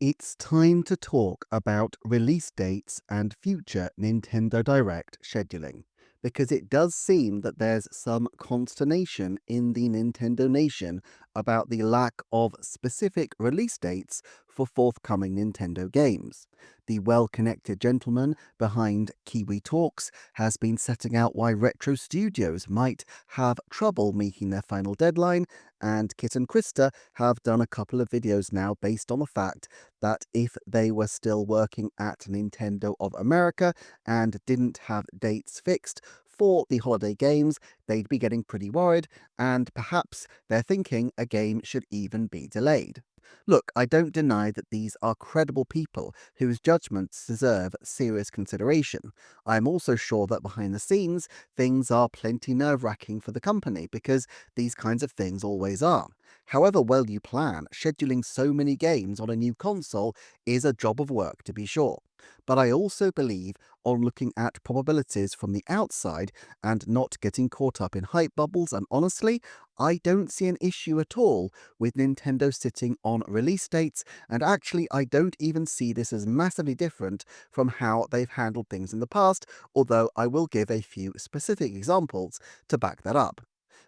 It's time to talk about release dates and future Nintendo Direct scheduling, because it does seem that there's some consternation in the Nintendo Nation about the lack of specific release dates for forthcoming Nintendo games. The well connected gentleman behind Kiwi Talks has been setting out why Retro Studios might have trouble meeting their final deadline, and Kit and Krista have done a couple of videos now based on the fact that if they were still working at Nintendo of America and didn't have dates fixed for the holiday games, they'd be getting pretty worried, and perhaps they're thinking a game should even be delayed. Look, I don't deny that these are credible people whose judgments deserve serious consideration. I'm also sure that behind the scenes, things are plenty nerve wracking for the company because these kinds of things always are. However well you plan, scheduling so many games on a new console is a job of work to be sure. But I also believe on looking at probabilities from the outside and not getting caught up in hype bubbles, and honestly, I don't see an issue at all with Nintendo sitting on release dates, and actually I don't even see this as massively different from how they've handled things in the past, although I will give a few specific examples to back that up.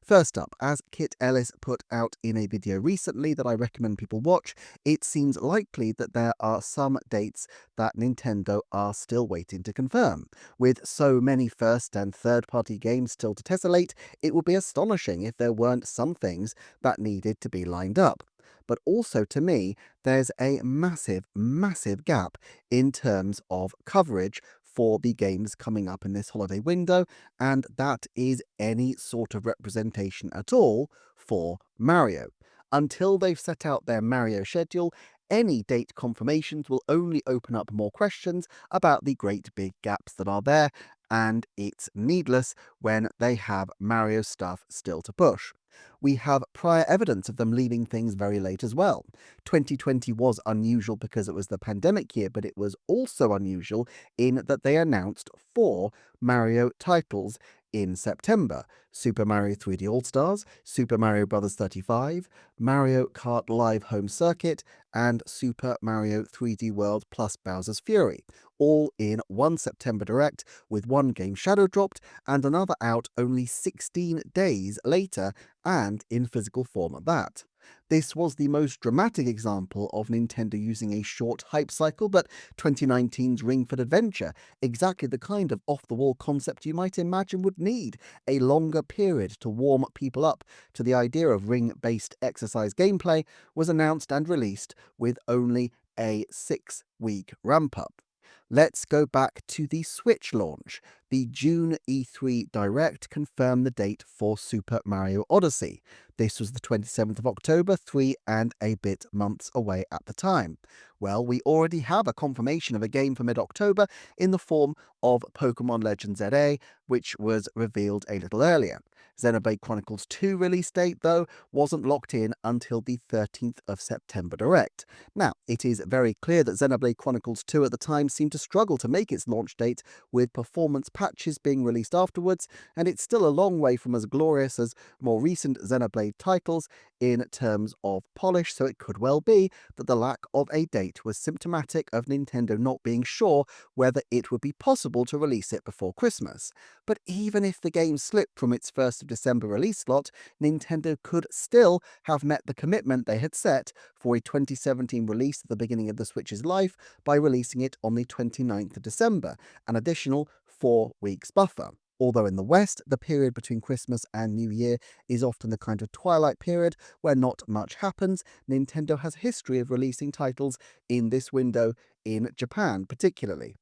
First up, as Kit Ellis put out in a video recently that I recommend people watch, it seems likely that there are some dates that Nintendo are still waiting to confirm. With so many first and third party games still to tessellate, it would be astonishing if there weren't some things that needed to be lined up. But also, to me, there's a massive, massive gap in terms of coverage for the games coming up in this holiday window, and that is any sort of representation at all for Mario. Until they've set out their Mario schedule, any date confirmations will only open up more questions about the great big gaps that are there, and it's needless when they have Mario stuff still to push. We have prior evidence of them leaving things very late as well. 2020 was unusual because it was the pandemic year, but it was also unusual in that they announced 4 Mario titles in September: Super Mario 3D All Stars, Super Mario Bros. 35, Mario Kart Live Home Circuit, and Super Mario 3D World plus Bowser's Fury, all in one September Direct, with one game shadow dropped and another out only 16 days later, and in physical form at that. This was the most dramatic example of Nintendo using a short hype cycle, but 2019's Ring Fit Adventure, exactly the kind of off-the-wall concept you might imagine would need a longer period to warm people up to the idea of ring-based exercise gameplay, was announced and released with only a 6-week ramp-up. Let's go back to the Switch launch. The June E3 Direct confirmed the date for Super Mario Odyssey. This was the 27th of October, 3 and a bit months away at the time. Well, we already have a confirmation of a game for mid-October in the form of Pokemon Legends ZA, which was revealed a little earlier. Xenoblade Chronicles 2 release date, though, wasn't locked in until the 13th of September Direct. Now, it is very clear that Xenoblade Chronicles 2 at the time seemed to struggle to make its launch date, with performance patches being released afterwards, and it's still a long way from as glorious as more recent Xenoblade titles in terms of polish, so it could well be that the lack of a date was symptomatic of Nintendo not being sure whether it would be possible to release it before Christmas. But even if the game slipped from its 1st of December release slot, Nintendo could still have met the commitment they had set for a 2017 release at the beginning of the Switch's life by releasing it on the 29th of December, an additional 4 weeks buffer. Although in the West, the period between Christmas and New Year is often the kind of twilight period where not much happens, Nintendo has a history of releasing titles in this window in Japan particularly.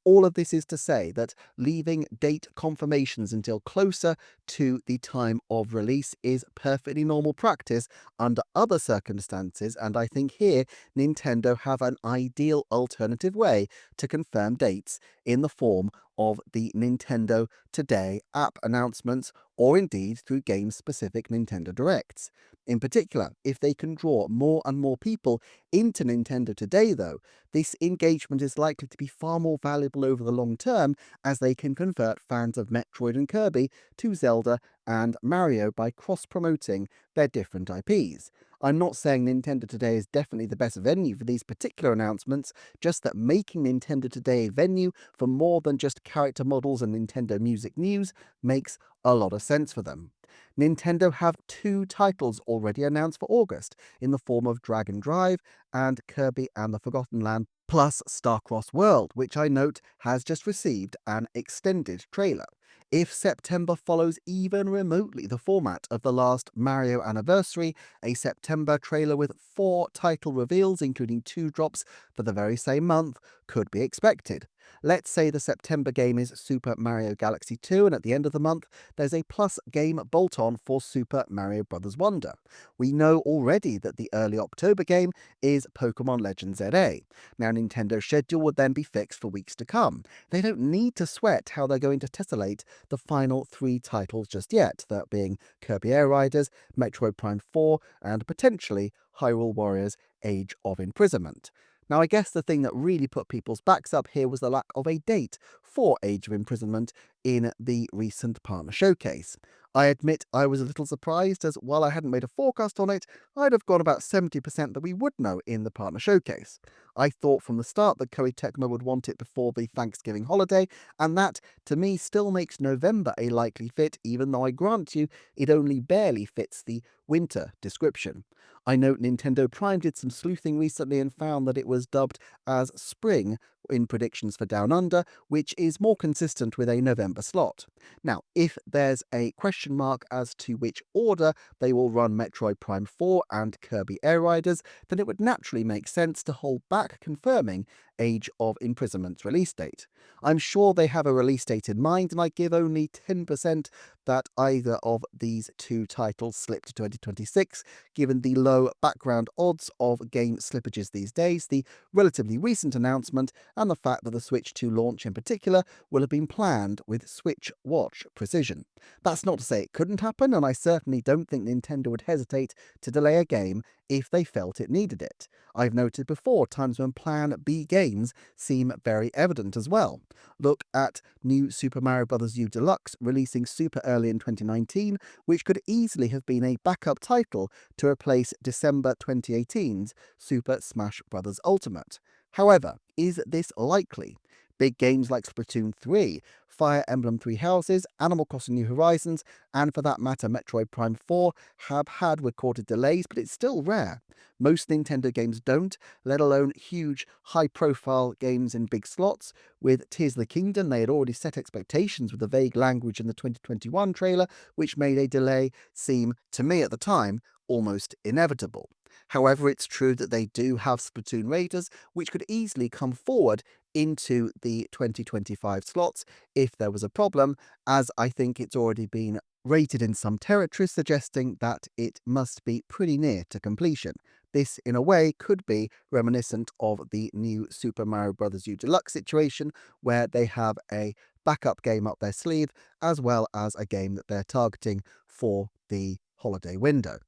All of this is to say that leaving date confirmations until closer to the time of release is perfectly normal practice under other circumstances, and I think here Nintendo have an ideal alternative way to confirm dates in the form of the Nintendo Today app announcements, or indeed through game-specific Nintendo Directs. In particular, if they can draw more and more people into Nintendo Today, though, this engagement is likely to be far more valuable valuable over the long term, as they can convert fans of Metroid and Kirby to Zelda and Mario by cross-promoting their different IPs. I'm not saying Nintendo Today is definitely the best venue for these particular announcements, just that making Nintendo Today a venue for more than just character models and Nintendo music news makes a lot of sense for them. Nintendo have 2 titles already announced for August, in the form of Dragon Drive and Kirby and the Forgotten Land, plus Starcross World, which I note has just received an extended trailer. If September follows even remotely the format of the last Mario Anniversary, a September trailer with 4 title reveals, including 2 drops for the very same month, could be expected. Let's say the September game is Super Mario Galaxy 2, and at the end of the month, there's a plus game bolt-on for Super Mario Bros. Wonder. We know already that the early October game is Pokemon Legends ZA. Now, Nintendo's schedule would then be fixed for weeks to come. They don't need to sweat how they're going to tessellate the final 3 titles just yet, that being Kirby Air Riders, Metroid Prime 4, and potentially Hyrule Warriors Age of Imprisonment. Now, I guess the thing that really put people's backs up here was the lack of a date for Age of Imprisonment in the recent partner showcase. I admit I was a little surprised, as while I hadn't made a forecast on it, I'd have gone about 70% that we would know in the partner showcase. I thought from the start that Koei Tecmo would want it before the Thanksgiving holiday, and that, to me, still makes November a likely fit, even though I grant you it only barely fits the winter description. I note Nintendo Prime did some sleuthing recently and found that it was dubbed as spring in predictions for Down Under, which is more consistent with a November slot. Now, if there's a question mark as to which order they will run Metroid Prime 4 and Kirby Air Riders, then it would naturally make sense to hold back confirming Age of Imprisonment's release date. I'm sure they have a release date in mind, and I give only 10% that either of these 2 titles slip to 2026, given the low background odds of game slippages these days, the relatively recent announcement, and the fact that the Switch 2 launch in particular will have been planned with Switch Watch precision. That's not to say it couldn't happen, and I certainly don't think Nintendo would hesitate to delay a game if they felt it needed it. I've noted before times when Plan B games seem very evident as well. Look at new Super Mario Bros. U Deluxe releasing super early in 2019, which could easily have been a backup title to replace December 2018's Super Smash Bros. Ultimate. However, is this likely? Big games like Splatoon 3, Fire Emblem Three Houses, Animal Crossing New Horizons, and for that matter Metroid Prime 4 have had recorded delays, but it's still rare. Most Nintendo games don't, let alone huge, high-profile games in big slots. With Tears of the Kingdom, they had already set expectations with the vague language in the 2021 trailer, which made a delay seem, to me at the time, almost inevitable. However, it's true that they do have Splatoon Raiders, which could easily come forward into the 2025 slots if there was a problem, as I think it's already been rated in some territories, suggesting that it must be pretty near to completion. This, in a way, could be reminiscent of the new Super Mario Bros. U Deluxe situation, where they have a backup game up their sleeve, as well as a game that they're targeting for the holiday window.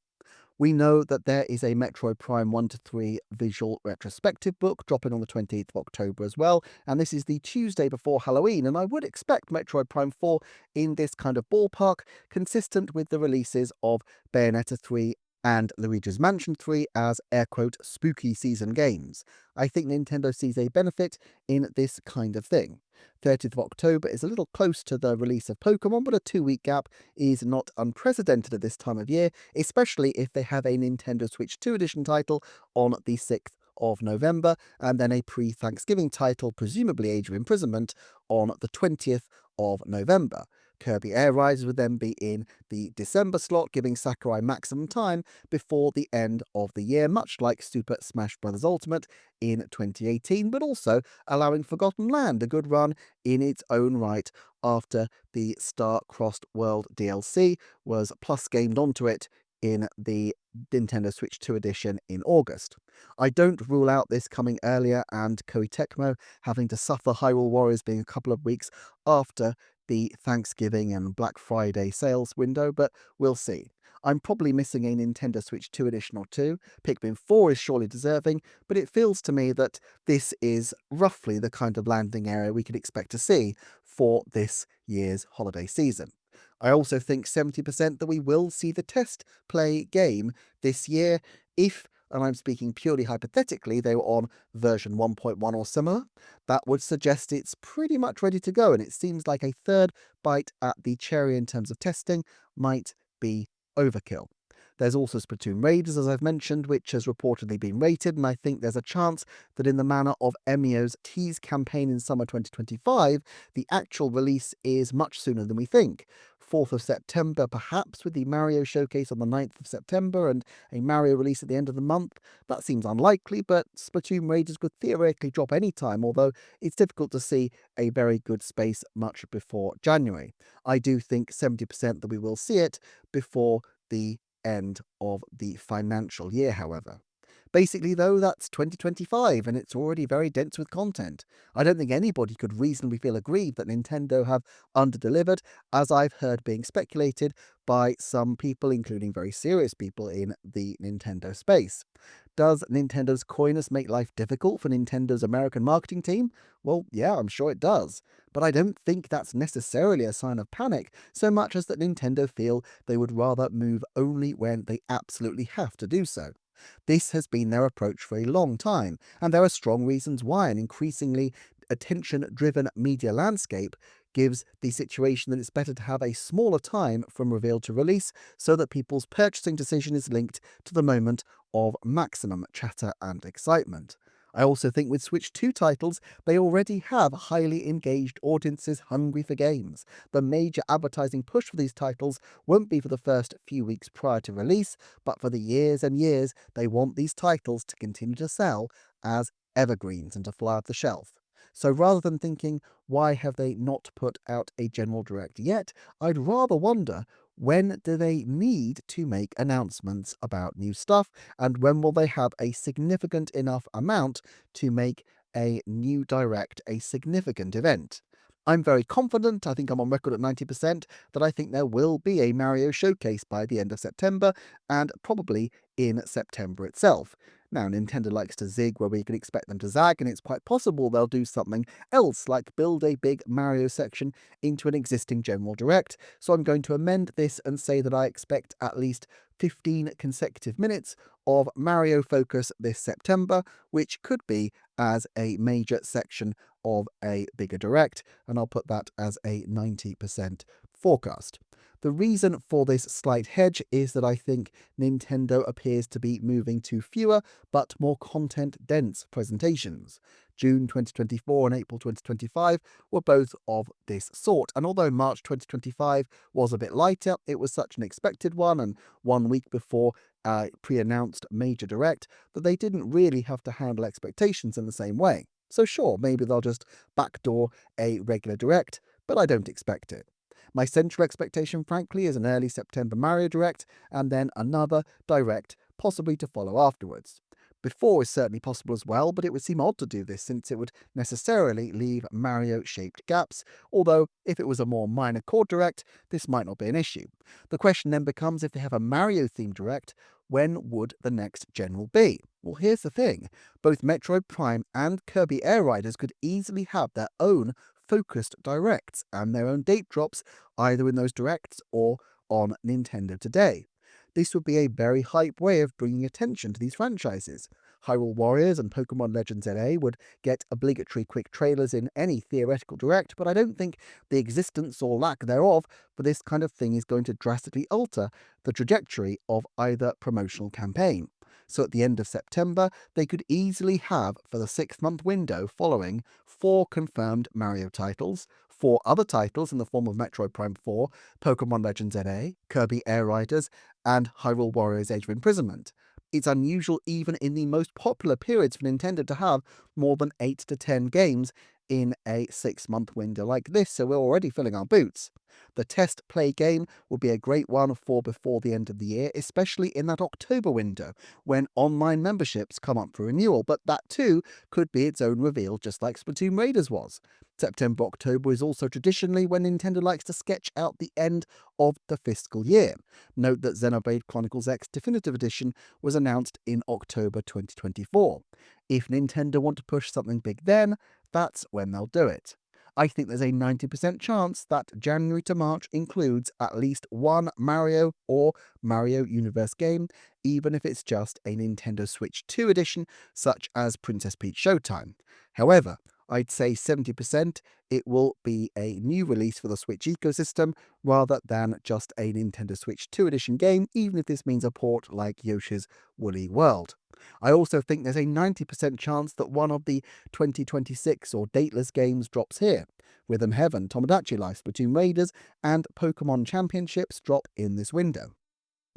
We know that there is a Metroid Prime 1 to 3 visual retrospective book dropping on the 28th of October as well, and this is the Tuesday before Halloween, and I would expect Metroid Prime 4 in this kind of ballpark, consistent with the releases of Bayonetta 3 and Luigi's Mansion 3 as air quote spooky season games. I think Nintendo sees a benefit in this kind of thing. 30th of October is a little close to the release of Pokemon, but a 2-week gap is not unprecedented at this time of year, especially if they have a Nintendo Switch 2 edition title on the 6th of November, and then a pre-Thanksgiving title, presumably Age of Imprisonment, on the 20th of November. Kirby Air Riders would then be in the December slot, giving Sakurai maximum time before the end of the year, much like Super Smash Bros. Ultimate in 2018, but also allowing Forgotten Land a good run in its own right after the Star-Crossed World DLC was plus gamed onto it in the Nintendo Switch 2 edition in August. I don't rule out this coming earlier and Koei Tecmo having to suffer Hyrule Warriors being a couple of weeks after the Thanksgiving and Black Friday sales window, but we'll see. I'm probably missing a Nintendo Switch 2 edition or two. Pikmin 4 is surely deserving, but it feels to me that this is roughly the kind of landing area we could expect to see for this year's holiday season. I also think 70% that we will see the test play game this year if, and I'm speaking purely hypothetically, they were on version 1.1 or similar. That would suggest it's pretty much ready to go, and it seems like a third bite at the cherry in terms of testing might be overkill. There's also Splatoon Raiders, as I've mentioned, which has reportedly been rated, and I think there's a chance that in the manner of Emio's tease campaign in summer 2025, the actual release is much sooner than we think. 4th of September, perhaps, with the Mario showcase on the 9th of September and a Mario release at the end of the month. That seems unlikely, but Splatoon Raiders could theoretically drop any time, although it's difficult to see a very good space much before January. I do think 70% that we will see it before the end of the financial year, however. Basically, though, that's 2025, and it's already very dense with content. I don't think anybody could reasonably feel aggrieved that Nintendo have underdelivered, as I've heard being speculated by some people, including very serious people in the Nintendo space. Does Nintendo's coyness make life difficult for Nintendo's American marketing team? Well, yeah, I'm sure it does. But I don't think that's necessarily a sign of panic, so much as that Nintendo feel they would rather move only when they absolutely have to do so. This has been their approach for a long time, and there are strong reasons why an increasingly attention-driven media landscape gives the situation that it's better to have a smaller time from reveal to release so that people's purchasing decision is linked to the moment of maximum chatter and excitement. I also think with Switch 2 titles, they already have highly engaged audiences hungry for games. The major advertising push for these titles won't be for the first few weeks prior to release, but for the years and years they want these titles to continue to sell as evergreens and to fly off the shelf. So rather than thinking, why have they not put out a general direct yet, I'd rather wonder, when do they need to make announcements about new stuff, and when will they have a significant enough amount to make a new direct a significant event? I'm very confident, I think I'm on record at 90%, that I think there will be a Mario showcase by the end of September, and probably in September itself. Now, Nintendo likes to zig where we can expect them to zag, and it's quite possible they'll do something else, like build a big Mario section into an existing General Direct, so I'm going to amend this and say that I expect at least 15 consecutive minutes of Mario focus this September, which could be as a major section of a bigger Direct, and I'll put that as a 90% forecast. The reason for this slight hedge is that I think Nintendo appears to be moving to fewer but more content-dense presentations. June 2024 and April 2025 were both of this sort, and although March 2025 was a bit lighter, it was such an expected one, and 1 week before a pre-announced major direct, that they didn't really have to handle expectations in the same way. So sure, maybe they'll just backdoor a regular direct, but I don't expect it. My central expectation, frankly, is an early September Mario Direct, and then another Direct, possibly to follow afterwards. Before is certainly possible as well, but it would seem odd to do this since it would necessarily leave Mario-shaped gaps, although if it was a more minor chord Direct, this might not be an issue. The question then becomes, if they have a Mario-themed Direct, when would the next general be? Well, here's the thing. Both Metroid Prime and Kirby Air Riders could easily have their own focused directs and their own date drops either in those directs or on Nintendo Today. This would be a very hype way of bringing attention to these franchises. Hyrule Warriors and Pokemon Legends LA would get obligatory quick trailers in any theoretical direct, but I don't think the existence or lack thereof for this kind of thing is going to drastically alter the trajectory of either promotional campaign. So at the end of September, they could easily have, for the 6-month window following, 4 confirmed Mario titles, 4 other titles in the form of Metroid Prime 4, Pokemon Legends NA, Kirby Air Riders, and Hyrule Warriors Age of Imprisonment. It's unusual even in the most popular periods for Nintendo to have more than 8 to 10 games in a 6-month window like this, so we're already filling our boots. The test play game will be a great one for before the end of the year, especially in that October window when online memberships come up for renewal, but that too could be its own reveal, just like Splatoon Raiders was. September, October is also traditionally when Nintendo likes to sketch out the end of the fiscal year. Note that Xenoblade Chronicles X Definitive Edition was announced in October 2024. If Nintendo want to push something big then, that's when they'll do it. I think there's a 90% chance that January to March includes at least one Mario or Mario Universe game, even if it's just a Nintendo Switch 2 edition, such as Princess Peach Showtime. However, I'd say 70% it will be a new release for the Switch ecosystem rather than just a Nintendo Switch 2 edition game, even if this means a port like Yoshi's Woolly World. I also think there's a 90% chance that one of the 2026 or dateless games drops here. Rhythm Heaven, Tomodachi Life, Splatoon Raiders, and Pokemon Championships drop in this window.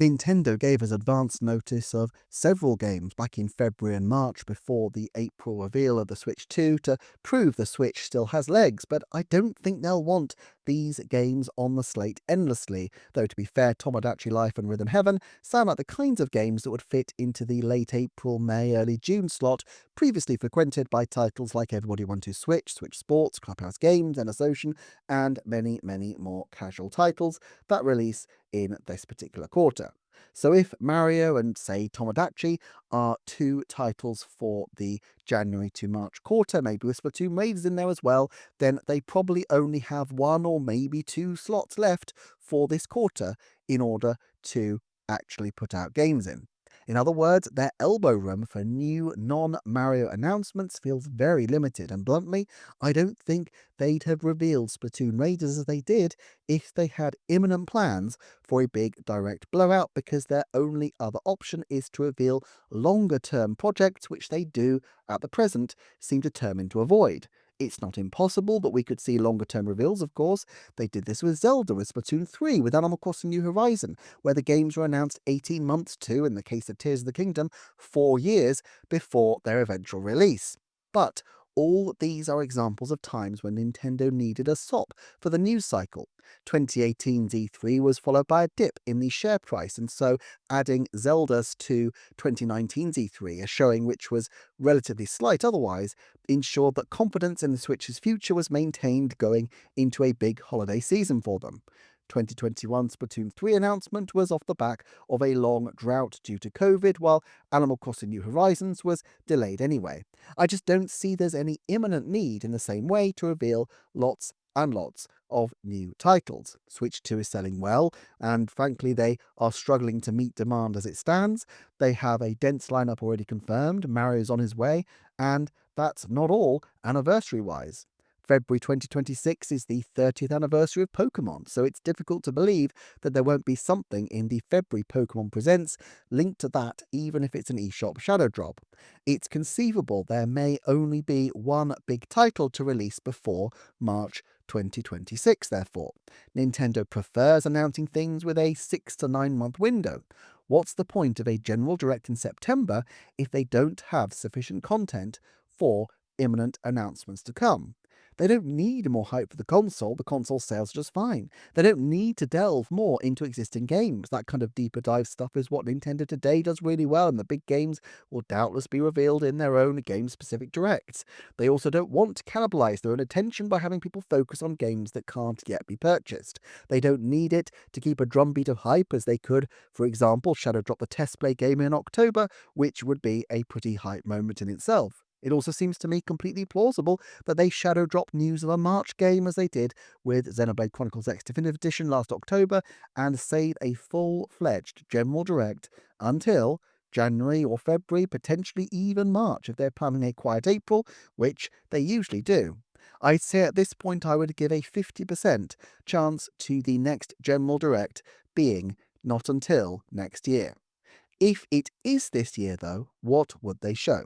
Nintendo gave us advance notice of several games back in February and March before the April reveal of the Switch 2 to prove the Switch still has legs, but I don't think they'll want these games on the slate endlessly, though to be fair, Tomodachi Life and Rhythm Heaven sound like the kinds of games that would fit into the late April, May, early June slot previously frequented by titles like Everybody Want to Switch, Switch Sports, Clubhouse Games, Endless Ocean, and many, many more casual titles that release in this particular quarter. So if Mario and, say, Tomodachi are two titles for the January to March quarter, maybe with Splatoon Raiders in there as well, then they probably only have one or maybe two slots left for this quarter in order to actually put out games in. In other words, their elbow room for new non-Mario announcements feels very limited, and bluntly, I don't think they'd have revealed Splatoon Raiders as they did if they had imminent plans for a big direct blowout, because their only other option is to reveal longer-term projects, which they do, at the present, seem determined to avoid. It's not impossible, but we could see longer-term reveals, of course. They did this with Zelda, with Splatoon 3, with Animal Crossing New Horizon, where the games were announced 18 months to, in the case of Tears of the Kingdom, 4 years before their eventual release. But all these are examples of times when Nintendo needed a sop for the news cycle. 2018's E3 was followed by a dip in the share price, and so adding Zelda's to 2019's E3, a showing which was relatively slight otherwise, ensured that confidence in the Switch's future was maintained going into a big holiday season for them. 2021 Splatoon 3 announcement was off the back of a long drought due to COVID, while Animal Crossing New Horizons was delayed anyway. I just don't see there's any imminent need in the same way to reveal lots and lots of new titles. Switch 2 is selling well, and frankly they are struggling to meet demand as it stands. They have a dense lineup already confirmed, Mario's on his way, and that's not all anniversary-wise. February 2026 is the 30th anniversary of Pokemon, so it's difficult to believe that there won't be something in the February Pokemon Presents linked to that, even if it's an eShop shadow drop. It's conceivable there may only be one big title to release before March 2026, therefore. Nintendo prefers announcing things with a 6 to 9 month window. What's the point of a general direct in September if they don't have sufficient content for imminent announcements to come? They don't need more hype for the console sales are just fine. They don't need to delve more into existing games. That kind of deeper dive stuff is what Nintendo today does really well, and the big games will doubtless be revealed in their own game-specific directs. They also don't want to cannibalize their own attention by having people focus on games that can't yet be purchased. They don't need it to keep a drumbeat of hype as they could, for example, shadow drop the test play game in October, which would be a pretty hype moment in itself. It also seems to me completely plausible that they shadow drop news of a March game as they did with Xenoblade Chronicles X Definitive Edition last October and save a full-fledged general direct until January or February, potentially even March if they're planning a quiet April, which they usually do. I'd say at this point I would give a 50% chance to the next general direct being not until next year. If it is this year, though, what would they show?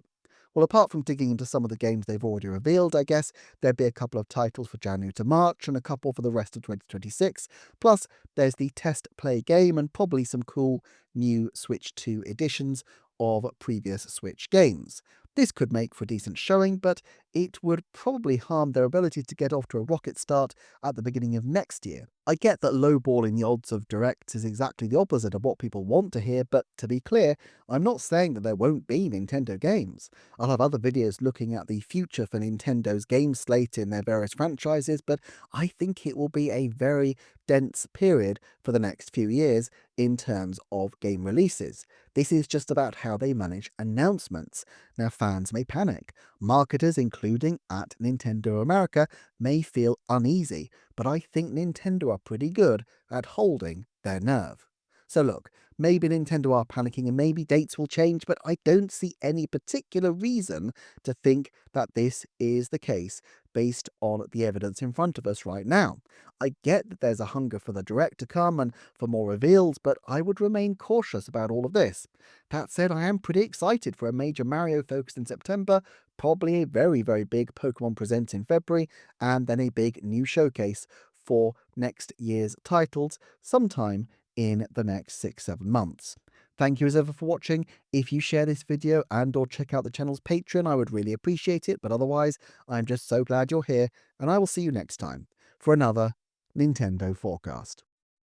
Well, apart from digging into some of the games they've already revealed, I guess there'd be a couple of titles for January to March and a couple for the rest of 2026. Plus, there's the test play game and probably some cool new Switch 2 editions of previous Switch games. This could make for a decent showing, but it would probably harm their ability to get off to a rocket start at the beginning of next year. I get that lowballing the odds of Directs is exactly the opposite of what people want to hear, but to be clear, I'm not saying that there won't be Nintendo games. I'll have other videos looking at the future for Nintendo's game slate in their various franchises, but I think it will be a very dense period for the next few years in terms of game releases. This is just about how they manage announcements. Now, fans may panic. Marketers, including at Nintendo America, may feel uneasy, but I think Nintendo are pretty good at holding their nerve. So look, maybe Nintendo are panicking and maybe dates will change, but I don't see any particular reason to think that this is the case based on the evidence in front of us right now. I get that there's a hunger for the Direct to come and for more reveals, but I would remain cautious about all of this. That said, I am pretty excited for a major Mario focus in September, probably a very, very big Pokemon Presents in February, and then a big new showcase for next year's titles sometime in the next 6-7 months. Thank you as ever for watching. If you share this video and or check out the channel's Patreon, I would really appreciate it, but otherwise, I'm just so glad you're here, and I will see you next time for another Nintendo Forecast.